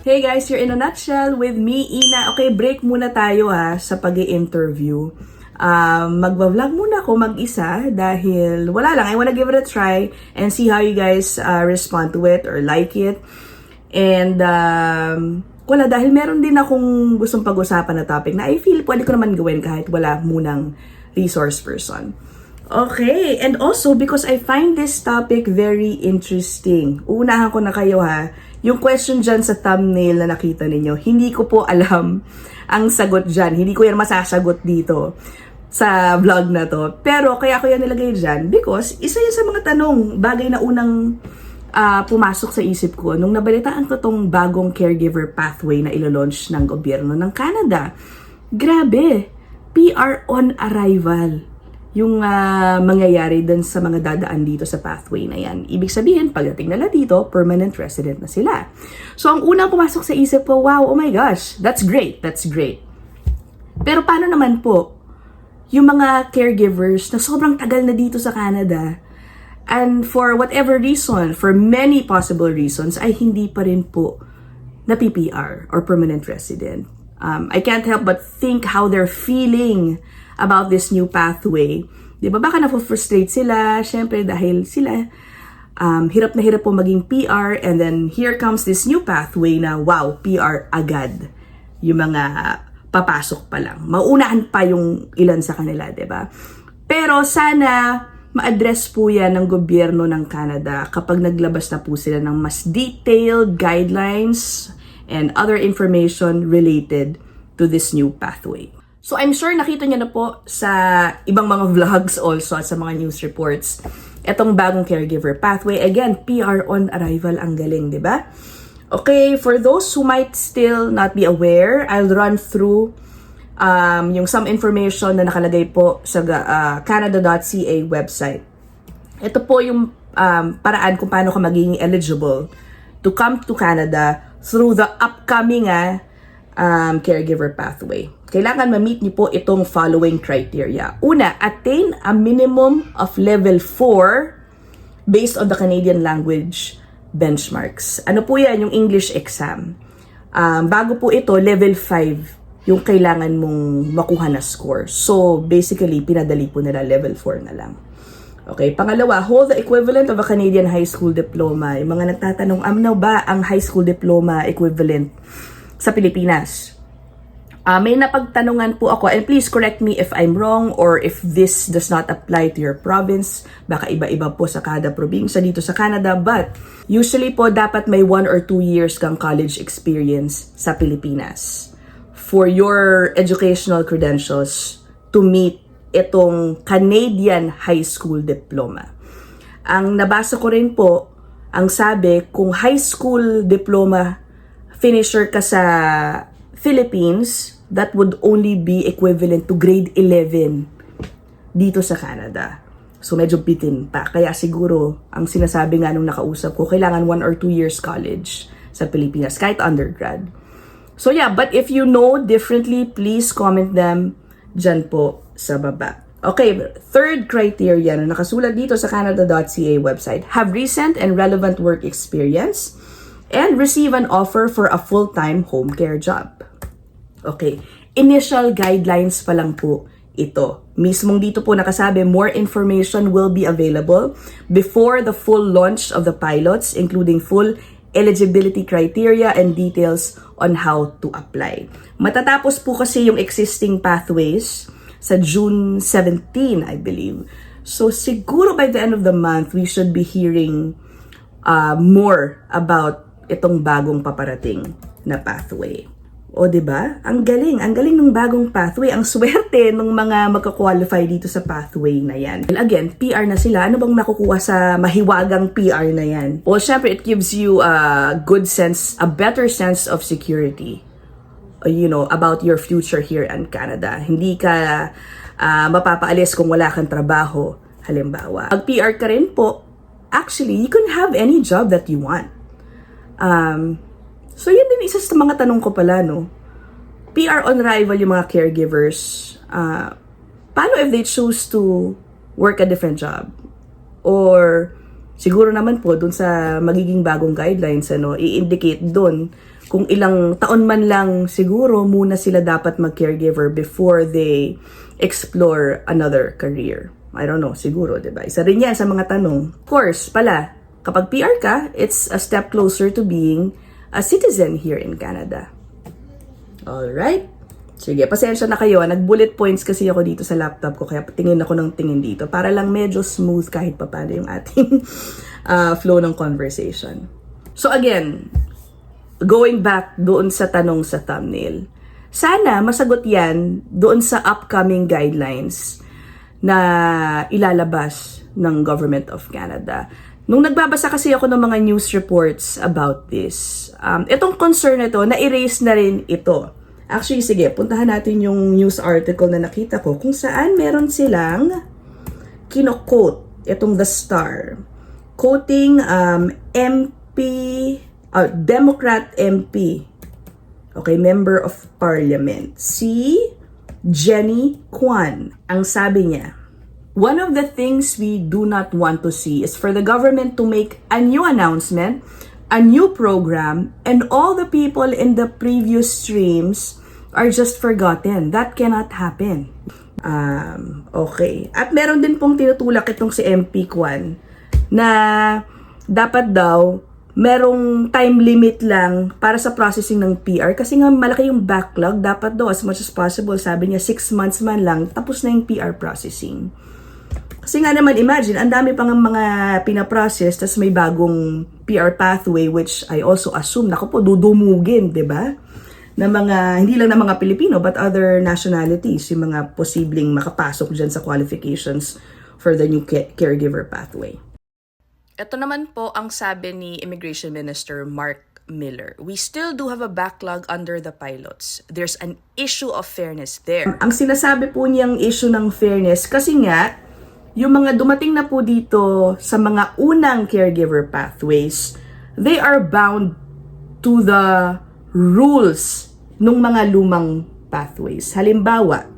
Hey guys, you're in a nutshell with me, Ina. Okay, break muna tayo sa pag-i-interview. Magba-vlog muna ako mag-isa dahil wala lang. I wanna give it a try and see how you guys respond to it or like it. And wala, dahil meron din akong gustong pag-usapan na topic na I feel pwede ko naman gawin kahit wala munang resource person. Okay, and also because I find this topic very interesting. Uunahan ko na kayo yung question dyan sa thumbnail na nakita ninyo, hindi ko po alam ang sagot dyan. Hindi ko yan masasagot dito sa vlog na to. Pero kaya ko yan nilagay dyan because isa yun sa mga tanong, bagay na unang pumasok sa isip ko nung nabalitaan ko tong bagong caregiver pathway na ilo-launch ng gobyerno ng Canada. Grabe! PR on arrival yung mangyayari dun sa mga dadaan dito sa pathway na yan. Ibig sabihin, pagdating nila dito, permanent resident na sila. So, ang unang pumasok sa isip ko, wow, oh my gosh, that's great, that's great. Pero paano naman po, yung mga caregivers na sobrang tagal na dito sa Canada, and for whatever reason, for many possible reasons, ay hindi pa rin po na PPR or permanent resident. I can't help but think how they're feeling about this new pathway. Di ba? Baka na-frustrate sila, syempre dahil sila hirap na hirap po maging PR, and then here comes this new pathway na wow, PR agad. Yung mga papasok pa lang. Maunahan pa yung ilan sa kanila, di ba? Pero sana ma-address po yan ng gobyerno ng Canada kapag naglabas na po sila ng mas detailed guidelines and other information related to this new pathway. So I'm sure nakita niyo na po sa ibang mga vlogs also at sa mga news reports itong bagong caregiver pathway. Again, PR on arrival, ang galing, di ba? Okay, for those who might still not be aware, I'll run through yung some information na nakalagay po sa canada.ca website. Ito po yung paraan kung paano ka magiging eligible to come to Canada through the upcoming caregiver pathway. Kailangan ma-meet niyo po itong following criteria. Una, attain a minimum of level 4 based on the Canadian language benchmarks. Ano po yan? Yung English exam. Bago po ito, level 5 yung kailangan mong makuha na score. So, basically, pinadali po nila level 4 na lang. Okay, pangalawa, hold the equivalent of a Canadian high school diploma. Yung mga nagtatanong, ano ba ang high school diploma equivalent sa Pilipinas? May napagtanungan po ako, and please correct me if I'm wrong or if this does not apply to your province. Baka iba-iba po sa kada probinsya dito sa Canada, but usually po dapat may 1 or 2 years kang college experience sa Pilipinas for your educational credentials to meet itong Canadian high school diploma. Ang nabasa ko rin po, ang sabi, kung high school diploma finisher ka sa Philippines, that would only be equivalent to grade 11 dito sa Canada. So medyo bitin pa. Kaya siguro, ang sinasabi nga nung nakausap ko, kailangan 1 or 2 years college sa Pilipinas, kahit undergrad. So yeah, but if you know differently, please comment them dyan po sa baba. Okay, third criteria na nakasulat dito sa canada.ca website, have recent and relevant work experience and receive an offer for a full-time home care job. Okay, initial guidelines pa lang po ito. Mismong dito po nakasabi, more information will be available before the full launch of the pilots, including full eligibility criteria and details on how to apply. Matatapos po kasi yung existing pathways sa June 17, I believe. So siguro by the end of the month, we should be hearing more about itong bagong paparating na pathway. O, diba? Ang galing ng bagong pathway. Ang swerte ng mga magka-qualify dito sa pathway na yan. Well, again, PR na sila. Ano bang nakukuha sa mahiwagang PR na yan? Well, syempre, it gives you a good sense, a better sense of security, about your future here in Canada. Hindi ka mapapaalis kung wala kang trabaho, halimbawa. Pag PR ka rin po, actually, you can have any job that you want. So, yun din isa sa mga tanong ko pala, no? PR on arrival yung mga caregivers. Paano if they choose to work a different job? Or, siguro naman po, dun sa magiging bagong guidelines, i-indicate dun kung ilang taon man lang siguro muna sila dapat mag-caregiver before they explore another career. I don't know, siguro, diba? Isa rin yan sa mga tanong. Of course, pala, kapag PR ka, it's a step closer to being a citizen here in Canada. Alright? Sige, pasensya na kayo. Nag-bullet points kasi ako dito sa laptop ko, kaya tingin ako ng tingin dito para lang medyo smooth kahit papaano yung ating flow ng conversation. So again, going back doon sa tanong sa thumbnail, sana masagot yan doon sa upcoming guidelines na ilalabas ng Government of Canada. Nung nagbabasa kasi ako ng mga news reports about this, itong concern na ito, na-erase na rin ito. Actually, sige, puntahan natin yung news article na nakita ko kung saan meron silang kino-quote, itong The Star, quoting Democrat MP, okay, Member of Parliament, si Jenny Kwan. Ang sabi niya, one of the things we do not want to see is for the government to make a new announcement, a new program, and all the people in the previous streams are just forgotten. That cannot happen. Okay. At meron din pong tinutulak itong si MP Kwan na dapat daw merong time limit lang para sa processing ng PR kasi nga malaki yung backlog. Dapat daw as much as possible, sabi niya 6 months man lang tapos na yung PR processing. Kasi nga naman imagine, ang dami pang mga pinaprocess tas may bagong PR pathway which I also assume, naku po, dudumugin, di ba? Na mga, hindi lang na mga Pilipino but other nationalities, yung mga posibleng makapasok dyan sa qualifications for the new caregiver pathway. Ito naman po ang sabi ni Immigration Minister Mark Miller. We still do have a backlog under the pilots. There's an issue of fairness there. Ang sinasabi po niyang issue ng fairness kasi nga, yung mga dumating na po dito sa mga unang caregiver pathways, they are bound to the rules ng mga lumang pathways. Halimbawa,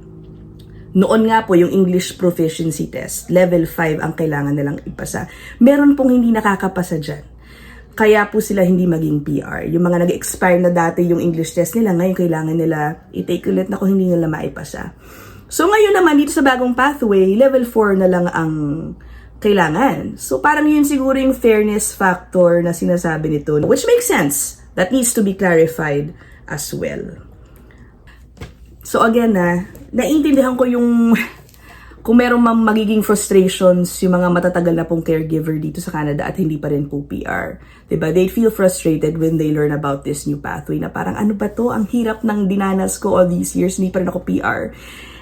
noon nga po yung English Proficiency Test, level 5 ang kailangan nilang ipasa. Meron pong hindi nakakapasa dyan. Kaya po sila hindi maging PR. Yung mga nag-expire na dati yung English test nila, ngayon kailangan nila i-take ulit na kung hindi nila maipasa. So ngayon naman dito sa bagong pathway, level 4 na lang ang kailangan. So parang yun siguro yung fairness factor na sinasabi nito, which makes sense. That needs to be clarified as well. So again naiintindihan ko yung kung meron magiging frustrations yung mga matatagal na pong caregiver dito sa Canada at hindi pa rin po PR. Diba? They feel frustrated when they learn about this new pathway na parang ano ba to? Ang hirap ng dinanas ko all these years, hindi pa rin ako PR.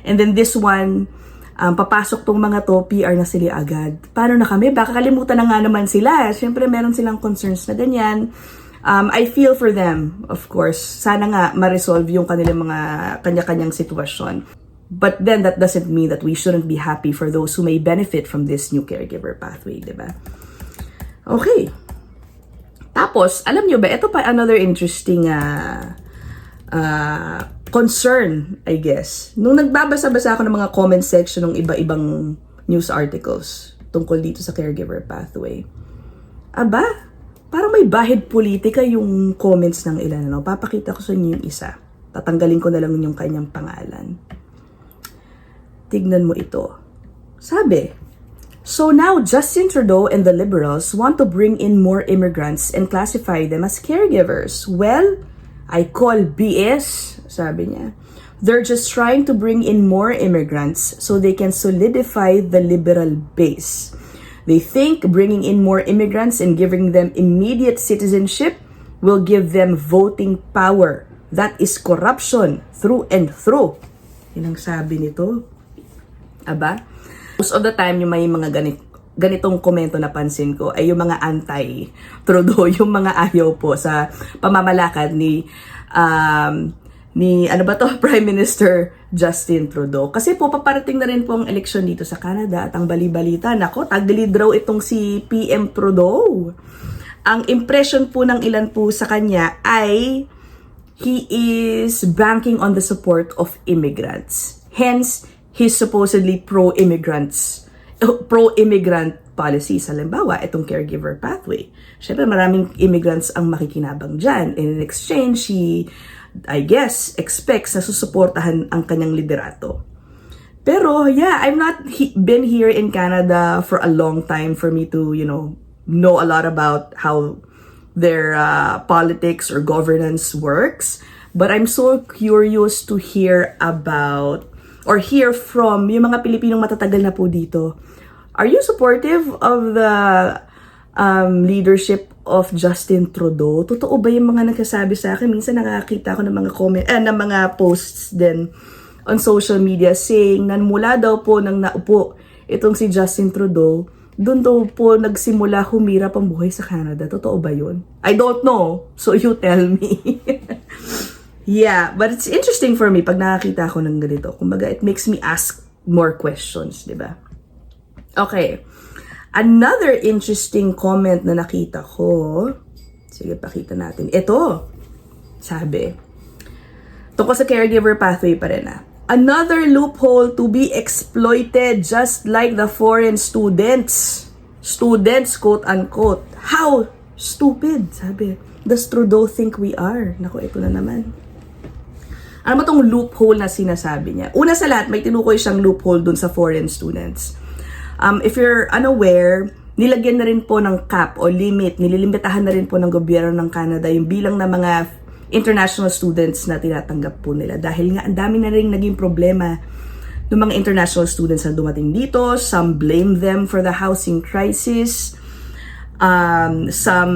And then this one, papasok tong mga to, PR na sila agad. Paano na kami? Baka kalimutan na nga naman sila. Siyempre meron silang concerns na ganyan. I feel for them, of course. Sana nga ma-resolve yung kanilang mga kanya-kanyang sitwasyon. But then that doesn't mean that we shouldn't be happy for those who may benefit from this new caregiver pathway, diba? Okay. Tapos, alam nyo ba, ito pa another interesting concern, I guess. Nung nagbabasa-basa ako ng mga comment section ng iba-ibang news articles tungkol dito sa caregiver pathway, aba, parang may bahid politika yung comments ng ilan. Ano? Papakita ko sa inyo yung isa. Tatanggalin ko na lang yung kanyang pangalan. Tignan mo ito. Sabi, so now Justin Trudeau and the Liberals want to bring in more immigrants and classify them as caregivers. Well, I call BS, sabi niya. They're just trying to bring in more immigrants so they can solidify the Liberal base. They think bringing in more immigrants and giving them immediate citizenship will give them voting power. That is corruption through and through. Yun ang sabi nito. Aba? Most of the time, yung may mga ganitong komento na pansin ko ay yung mga anti-Trudeau, yung mga ayaw po sa pamamalakad ni ano ba to, Prime Minister Justin Trudeau. Kasi po paparating na rin po ang eleksyon dito sa Canada at ang bali-balita, nako, tag-lead raw itong si PM Trudeau. Ang impression po ng ilan po sa kanya ay he is banking on the support of immigrants. Hence, he's supposedly pro-immigrant policies. Halimbawa, itong caregiver pathway. Siyempre, maraming immigrants ang makikinabang dyan. In exchange, she, I guess, expects na susuportahan ang kanyang liderato. Pero, yeah, I've not been here in Canada for a long time for me to, know a lot about how their politics or governance works. But I'm so curious to hear about or hear from yung mga Pilipinong matatagal na po dito. Are you supportive of the leadership of Justin Trudeau? Totoo ba yung mga nagsasabi sa akin? Minsan nakakita ako ng mga ng mga posts din on social media saying na mula daw po nang naupo itong si Justin Trudeau, doon daw po nagsimula humirap ang buhay sa Canada. Totoo ba yun? I don't know. So you tell me. Yeah, but it's interesting for me pag nakakita ako ng ganito. Kumbaga, it makes me ask more questions, di ba? Okay. Another interesting comment na nakita ko. Sige, pakita natin. Ito, sabi. Tungkol sa caregiver pathway pa rin Another loophole to be exploited just like the foreign students. Students, quote-unquote. How stupid, sabi. Does Trudeau think we are? Naku, ito na naman. Ano ba tong loophole na sinasabi niya? Una sa lahat, may tinukoy siyang loophole dun sa foreign students. If you're unaware, nilagyan na rin po ng cap o limit, nililimitahan na rin po ng gobyerno ng Canada yung bilang ng mga international students na tinatanggap po nila. Dahil nga, ang dami na rin naging problema ng mga international students na dumating dito. Some blame them for the housing crisis. Some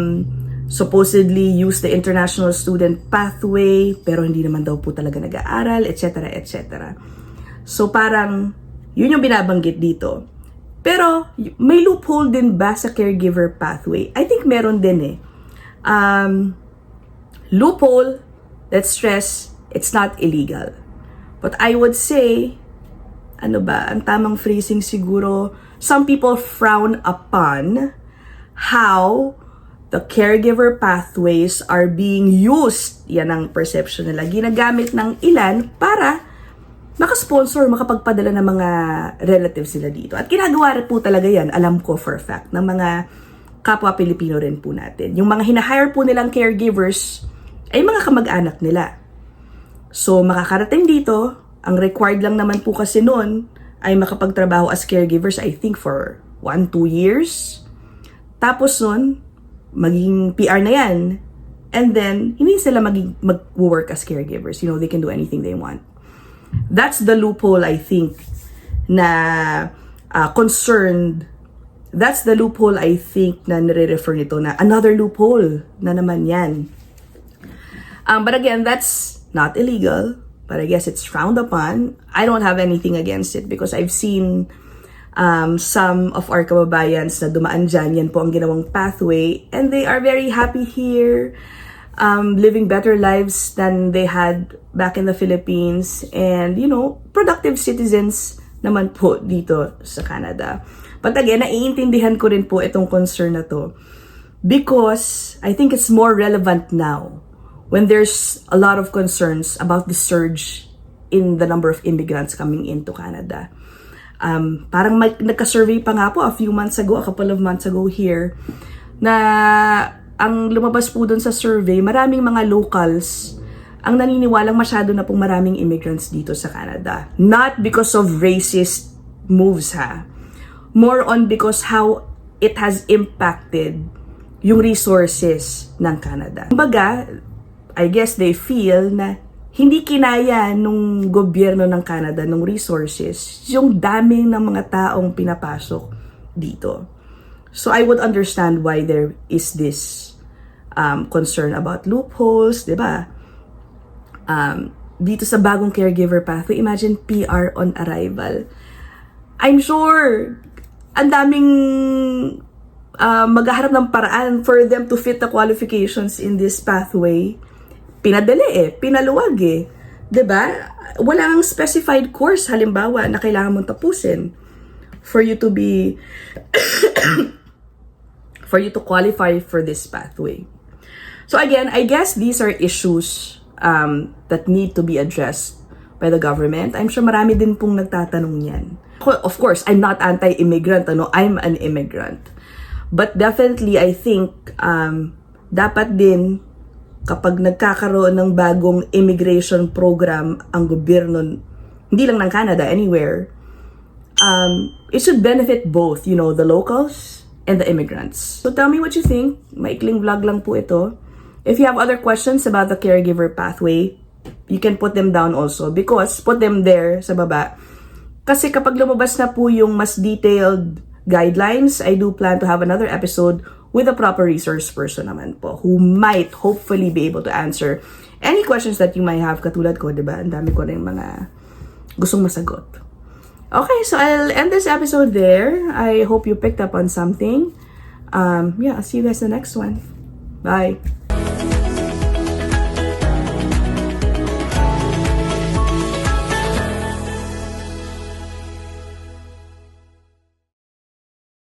supposedly use the international student pathway, pero hindi naman daw po talaga nag-aaral, etc., etc. So parang, yun yung binabanggit dito. Pero, may loophole din ba sa caregiver pathway? I think meron din loophole, let's stress, it's not illegal. But I would say, ang tamang phrasing siguro, some people frown upon how the caregiver pathways are being used. Yan ang perception nila. Ginagamit ng ilan para makasponsor, makapagpadala ng mga relatives nila dito. At ginagawa rin po talaga yan, alam ko for a fact, ng mga kapwa Pilipino rin po natin. Yung mga hinahire po nilang caregivers ay mga kamag-anak nila. So, makakarating dito, ang required lang naman po kasi noon ay makapagtrabaho as caregivers, I think for 1-2 years. Tapos noon, maging PR na yan. And then, hindi sila mag-work as caregivers. They can do anything they want. That's the loophole, I think, na concerned. That's the loophole, I think, na nire-refer nito na another loophole na naman yan. But again, that's not illegal. But I guess it's frowned upon. I don't have anything against it because I've seen some of our kababayans na dumaan dyan, yan po ang ginawang pathway, and they are very happy here, living better lives than they had back in the Philippines, and productive citizens naman po dito sa Canada. But again, naiintindihan ko rin po itong concern na to because I think it's more relevant now when there's a lot of concerns about the surge in the number of immigrants coming into Canada. Parang nagka-survey pa nga po a couple of months ago here, na ang lumabas po dun sa survey, maraming mga locals ang naniniwalang masyado na pong maraming immigrants dito sa Canada. Not because of racist moves more on because how it has impacted yung resources ng Canada. Kumbaga, I guess they feel na hindi kinaya nung gobyerno ng Canada, nung resources, yung daming ng mga taong pinapasok dito. So I would understand why there is this concern about loopholes, di ba? Dito sa bagong caregiver pathway, imagine PR on arrival. I'm sure ang daming maghaharap ng paraan for them to fit the qualifications in this pathway. Pinadali pinaluwag diba? Wala kang specified course halimbawa na kailangan mong tapusin for you to be for you to qualify for this pathway. So again, I guess these are issues that need to be addressed by the government? I'm sure marami din pong nagtatanong yan. Of course, I'm not anti-immigrant, I'm an immigrant. But definitely, I think, dapat din, kapag nagkakaroon ng bagong immigration program ang gobyerno, hindi lang ng Canada, anywhere, it should benefit both, the locals and the immigrants. So tell me what you think. Maikling vlog lang po ito. If you have other questions about the caregiver pathway, you can put them down also, because put them there sa baba. Kasi kapag lumabas na po yung mas detailed guidelines, I do plan to have another episode with a proper resource person naman po, who might hopefully be able to answer any questions that you might have. Katulad ko, diba? Ang dami ko rin mga gustong masagot. Okay, so I'll end this episode there. I hope you picked up on something. Yeah, I'll see you guys in the next one. Bye.